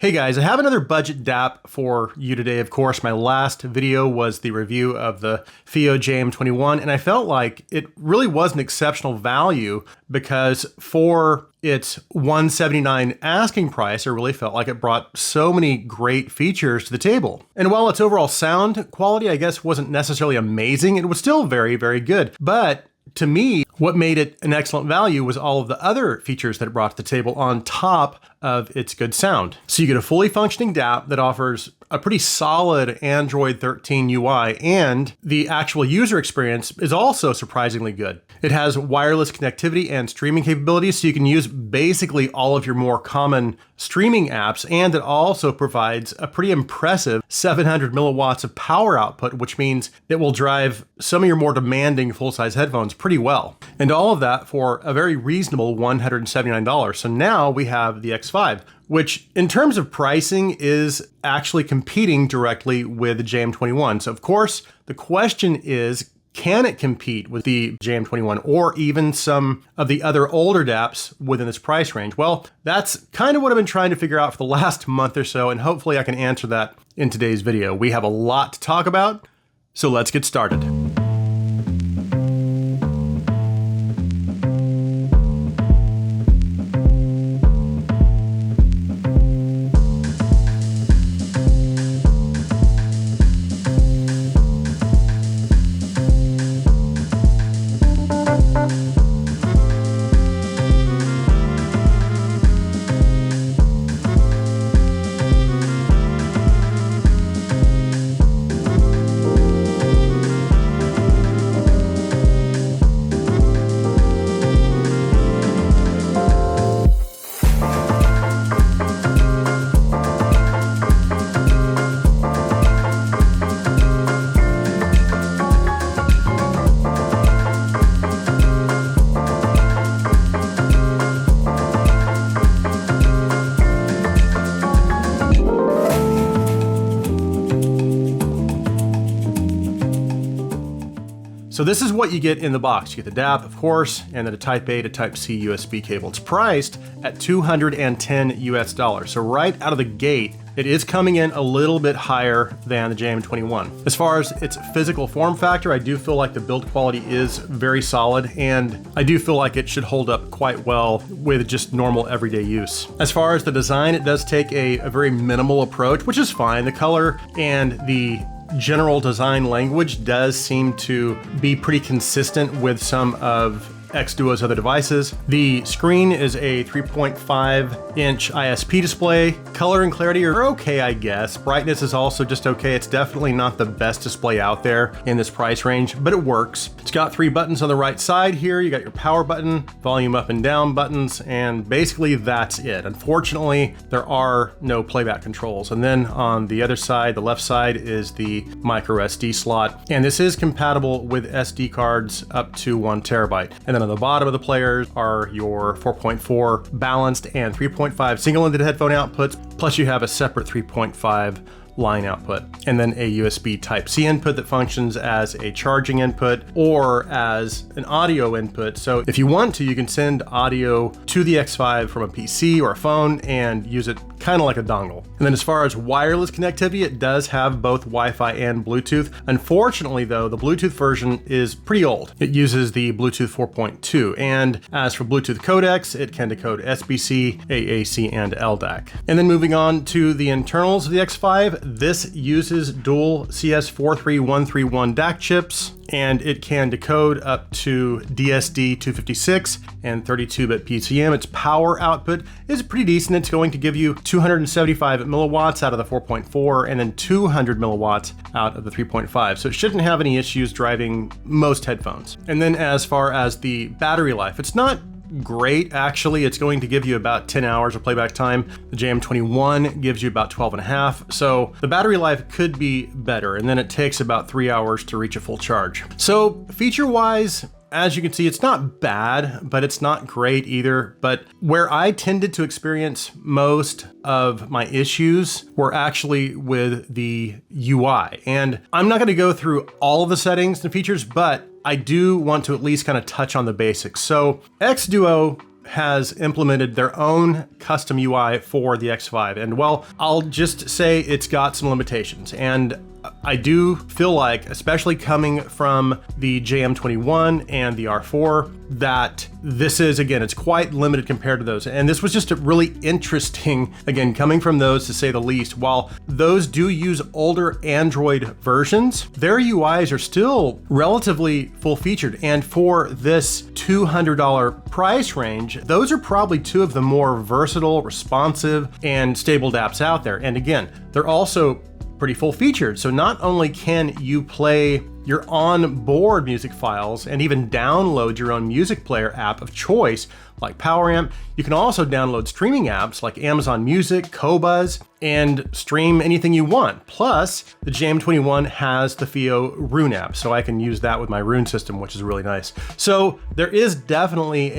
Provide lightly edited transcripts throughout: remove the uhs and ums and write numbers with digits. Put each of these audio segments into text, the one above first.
Hey guys, I have another budget DAP for you today. Of course, my last video was the review of the FiiO JM21, and I felt like it really was an exceptional value because for its $179 asking price, I really felt like it brought so many great features to the table. And while its overall sound quality, I guess, wasn't necessarily amazing, it was still very, very good. But to me, what made it an excellent value was all of the other features that it brought to the table on top of its good sound. So you get a fully functioning DAP that offers a pretty solid Android 13 UI, and the actual user experience is also surprisingly good. It has wireless connectivity and streaming capabilities, so you can use basically all of your more common streaming apps, and it also provides a pretty impressive 700 milliwatts of power output, which means it will drive some of your more demanding full-size headphones pretty well. And all of that for a very reasonable $179. So now we have the X5, which in terms of pricing is actually competing directly with the JM21. So of course, the question is, can it compete with the JM21 or even some of the other older DAPs within this price range? Well, that's kind of what I've been trying to figure out for the last month or so, and hopefully I can answer that in today's video. We have a lot to talk about, so let's get started. So this is what you get in the box. You get the DAP, of course, and then a Type A to Type C USB cable. It's priced at $210 US. So right out of the gate, it is coming in a little bit higher than the JM21. As far as its physical form factor, I do feel like the build quality is very solid, and I do feel like it should hold up quite well with just normal everyday use. As far as the design, it does take a very minimal approach, which is fine. The color and the general design language does seem to be pretty consistent with some of Xduoo's other devices. The screen is a 3.5-inch ISP display. Color and clarity are okay, I guess. Brightness is also just okay. It's definitely not the best display out there in this price range, but it works. It's got 3 buttons on the right side here. You got your power button, volume up and down buttons, and basically that's it. Unfortunately, there are no playback controls. And then on the other side, the left side, is the micro SD slot. And this is compatible with SD cards up to 1 terabyte. And then on the bottom of the players are your 4.4 balanced and 3.5 single-ended headphone outputs, plus you have a separate 3.5 line output, and then a USB Type-C input that functions as a charging input or as an audio input. So if you want to, you can send audio to the X5 from a PC or a phone and use it kind of like a dongle. And then as far as wireless connectivity, it does have both Wi-Fi and Bluetooth. Unfortunately though, the Bluetooth version is pretty old. It uses the Bluetooth 4.2. And as for Bluetooth codecs, it can decode SBC, AAC, and LDAC. And then moving on to the internals of the X5, this uses dual CS43131 DAC chips, and it can decode up to DSD 256 and 32-bit PCM. Its power output is pretty decent. It's going to give you 275 milliwatts out of the 4.4 and then 200 milliwatts out of the 3.5. So it shouldn't have any issues driving most headphones. And then as far as the battery life, it's not great, actually. It's going to give you about 10 hours of playback time. The JM21 gives you about 12 and a half. So the battery life could be better. And then it takes about 3 hours to reach a full charge. So feature-wise, as you can see, it's not bad, but it's not great either. But where I tended to experience most of my issues were actually with the UI. And I'm not going to go through all of the settings and features, but I do want to at least kind of touch on the basics. So Xduoo has implemented their own custom UI for the X5. And well, I'll just say it's got some limitations. And I do feel like, especially coming from the JM21 and the R4, that this is, again, it's quite limited compared to those. And this was just a really interesting, again, coming from those to say the least. While those do use older Android versions, their UIs are still relatively full featured. And for this $200 price range, those are probably two of the more versatile, responsive, and stable dApps out there. And again, they're also pretty full featured. So not only can you play your onboard music files and even download your own music player app of choice like PowerAmp, you can also download streaming apps like Amazon Music, Qobuz, and stream anything you want. Plus, the JM21 has the FiiO Rune app, so I can use that with my Rune system, which is really nice. So there is definitely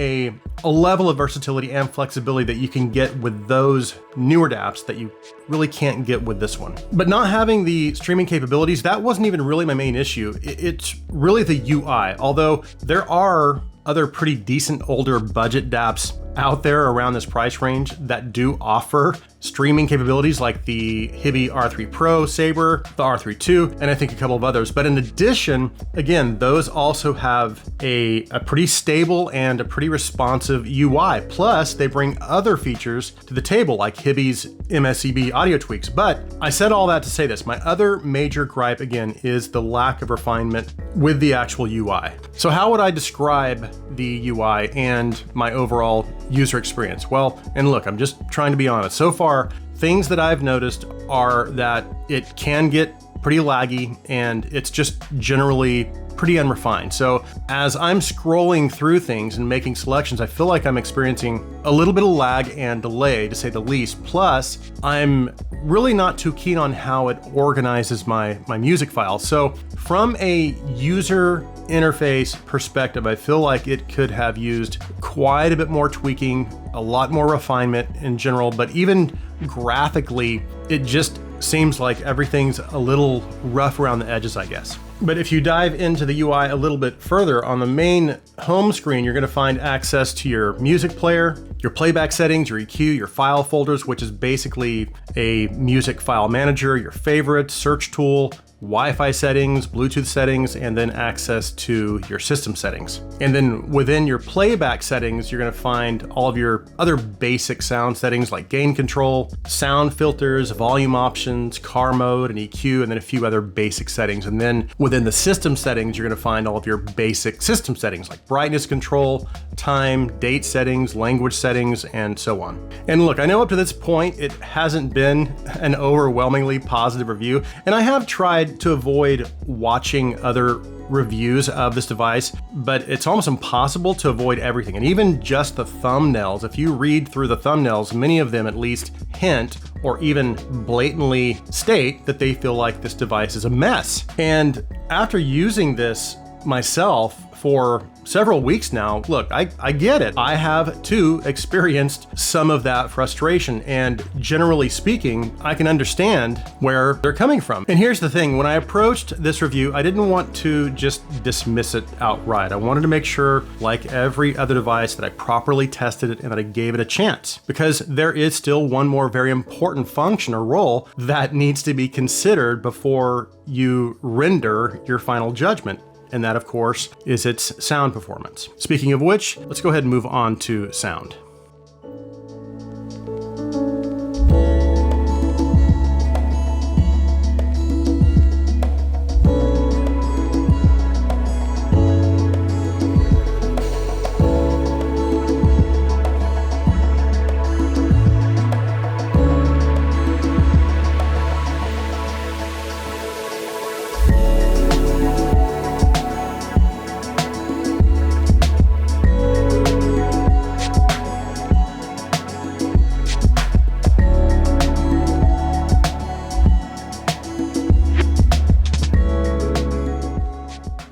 a level of versatility and flexibility that you can get with those newer apps that you really can't get with this one. But not having the streaming capabilities, that wasn't even really my main issue. It's really the UI, although there are other pretty decent older budget dApps out there around this price range that do offer streaming capabilities like the Hibi R3 Pro Saber, the R3 II, and I think a couple of others. But in addition, again, those also have a pretty stable and a pretty responsive UI. Plus, they bring other features to the table like Hibi's MSEB audio tweaks. But I said all that to say this. My other major gripe, again, is the lack of refinement with the actual UI. So how would I describe the UI and my overall user experience? Well, and look, I'm just trying to be honest. So far, things that I've noticed are that it can get pretty laggy and it's just generally pretty unrefined. So as I'm scrolling through things and making selections, I feel like I'm experiencing a little bit of lag and delay, to say the least. Plus, I'm really not too keen on how it organizes my music files. So from a user interface perspective, I feel like it could have used quite a bit more tweaking, a lot more refinement in general, but even graphically, it just seems like everything's a little rough around the edges, I guess. But if you dive into the UI a little bit further, on the main home screen, you're going to find access to your music player, your playback settings, your EQ, your file folders, which is basically a music file manager, your favorites, search tool, Wi-Fi settings, Bluetooth settings, and then access to your system settings. And then within your playback settings, you're going to find all of your other basic sound settings like gain control, sound filters, volume options, car mode, and EQ, and then a few other basic settings. And then within the system settings, you're going to find all of your basic system settings like brightness control, time, date settings, language settings, and so on. And look, I know up to this point, it hasn't been an overwhelmingly positive review, and I have tried to avoid watching other reviews of this device, but it's almost impossible to avoid everything. And even just the thumbnails, if you read through the thumbnails, many of them at least hint or even blatantly state that they feel like this device is a mess. And after using this myself for several weeks now, look, I get it. I have too experienced some of that frustration, and generally speaking, I can understand where they're coming from. And here's the thing, when I approached this review, I didn't want to just dismiss it outright. I wanted to make sure, like every other device, that I properly tested it and that I gave it a chance, because there is still one more very important function or role that needs to be considered before you render your final judgment. And that, of course, is its sound performance. Speaking of which, let's go ahead and move on to sound.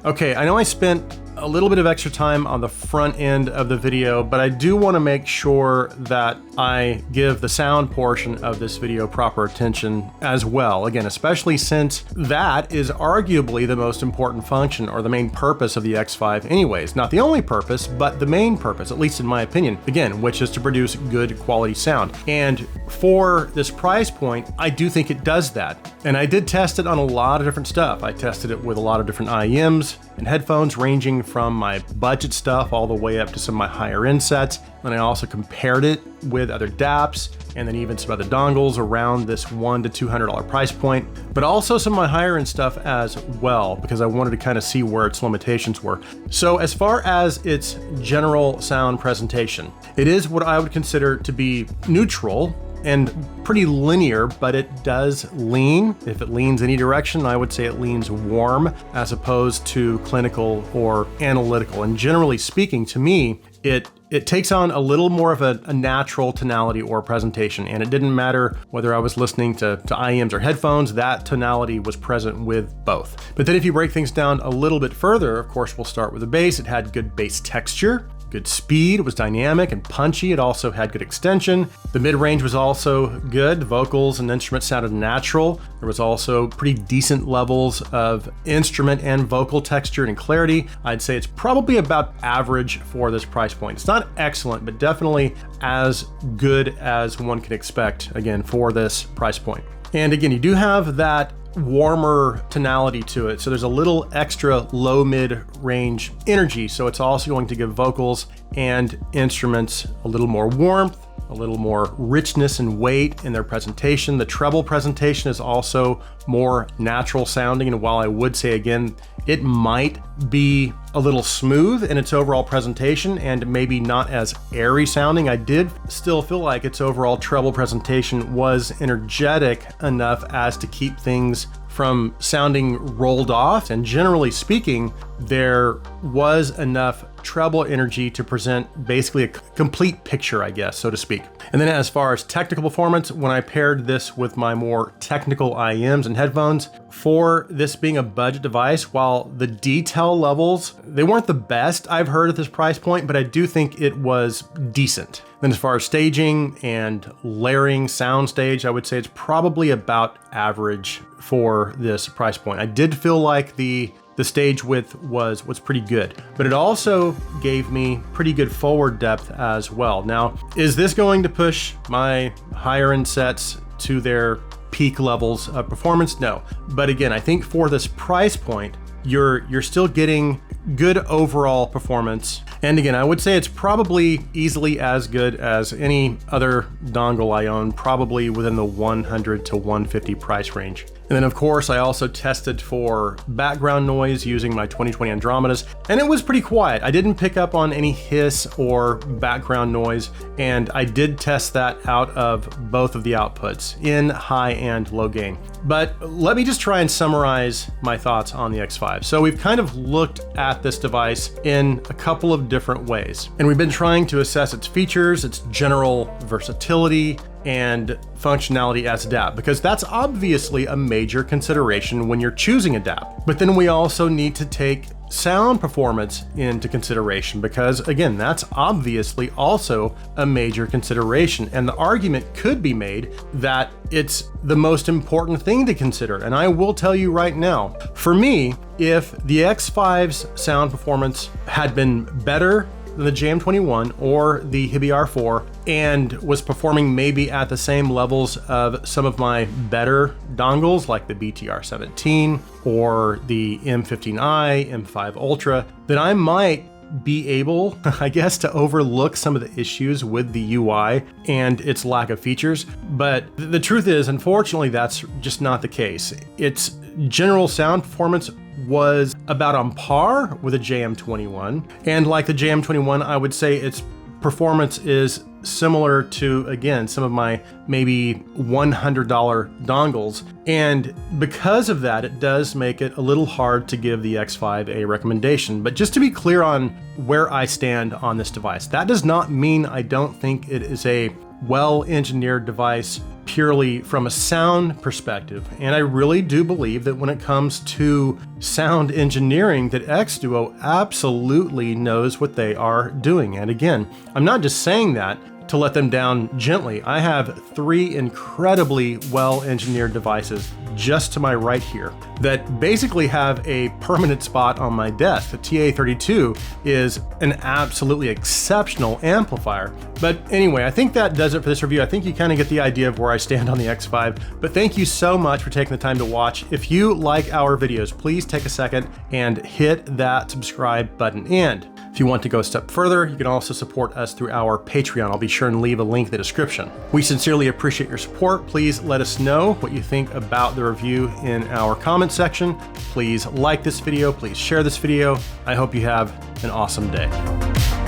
Okay, I know I spent a little bit of extra time on the front end of the video, but I do want to make sure that I give the sound portion of this video proper attention as well. Again, especially since that is arguably the most important function or the main purpose of the X5 anyways. Not the only purpose, but the main purpose, at least in my opinion, again, which is to produce good quality sound. And for this price point, I do think it does that. And I did test it on a lot of different stuff. I tested it with a lot of different IEMs and headphones, ranging from my budget stuff all the way up to some of my higher end sets. And I also compared it with other DAPs and then even some other dongles around this $100 to $200 price point, but also some of my higher end stuff as well, because I wanted to kind of see where its limitations were. So as far as its general sound presentation, it is what I would consider to be neutral and pretty linear, but it does lean. If it leans any direction, I would say it leans warm as opposed to clinical or analytical. And generally speaking, to me, it takes on a little more of a natural tonality or presentation. And it didn't matter whether I was listening to IEMs or headphones, that tonality was present with both. But then if you break things down a little bit further, of course, we'll start with the bass. It had good bass texture. Good speed, it was dynamic and punchy. It also had good extension. The mid-range was also good. Vocals and instruments sounded natural. There was also pretty decent levels of instrument and vocal texture and clarity. I'd say it's probably about average for this price point. It's not excellent, but definitely as good as one can expect, again, for this price point. And again, you do have that warmer tonality to it. So there's a little extra low mid range energy. So it's also going to give vocals and instruments a little more warmth, a little more richness and weight in their presentation. The treble presentation is also more natural sounding. And while I would say again, it might be a little smooth in its overall presentation and maybe not as airy sounding, I did still feel like its overall treble presentation was energetic enough as to keep things from sounding rolled off. And generally speaking, there was enough treble energy to present basically a complete picture, I guess, so to speak. And then as far as technical performance, when I paired this with my more technical IEMs and headphones, for this being a budget device, while the detail levels, they weren't the best I've heard at this price point, but I do think it was decent. Then as far as staging and layering soundstage, I would say it's probably about average for this price point. I did feel like the stage width was pretty good, but it also gave me pretty good forward depth as well. Now, is this going to push my higher end sets to their peak levels of performance? No. But again, I think for this price point, you're still getting good overall performance. And again, I would say it's probably easily as good as any other dongle I own, probably within the 100 to 150 price range. And then of course, I also tested for background noise using my 2020 Andromedas, and it was pretty quiet. I didn't pick up on any hiss or background noise, and I did test that out of both of the outputs in high and low gain. But let me just try and summarize my thoughts on the X5. So we've kind of looked at this device in a couple of different ways, and we've been trying to assess its features, its general versatility, and functionality as a DAP, because that's obviously a major consideration when you're choosing a DAP. But then we also need to take sound performance into consideration, because again, that's obviously also a major consideration. And the argument could be made that it's the most important thing to consider. And I will tell you right now, for me, if the X5's sound performance had been better than the JM21 or the Hibi R4 and was performing maybe at the same levels of some of my better dongles like the BTR17 or the M15i, M5 Ultra, then I might be able, I guess, to overlook some of the issues with the UI and its lack of features. But the truth is, unfortunately, that's just not the case. Its general sound performance was about on par with a JM21. And like the JM21, I would say its performance is similar to, again, some of my maybe $100 dongles. And because of that, it does make it a little hard to give the X5 a recommendation. But just to be clear on where I stand on this device, that does not mean I don't think it is a well-engineered device purely from a sound perspective. And I really do believe that when it comes to sound engineering, that Xduoo absolutely knows what they are doing. And again, I'm not just saying that to let them down gently. I have 3 incredibly well-engineered devices just to my right here that basically have a permanent spot on my desk. The TA32 is an absolutely exceptional amplifier. But anyway, I think that does it for this review. I think you kind of get the idea of where I stand on the X5, but thank you so much for taking the time to watch. If you like our videos, please take a second and hit that subscribe button. And if you want to go a step further, you can also support us through our Patreon. I'll be sure and leave a link in the description. We sincerely appreciate your support. Please let us know what you think about the review in our comment section. Please like this video, please share this video. I hope you have an awesome day.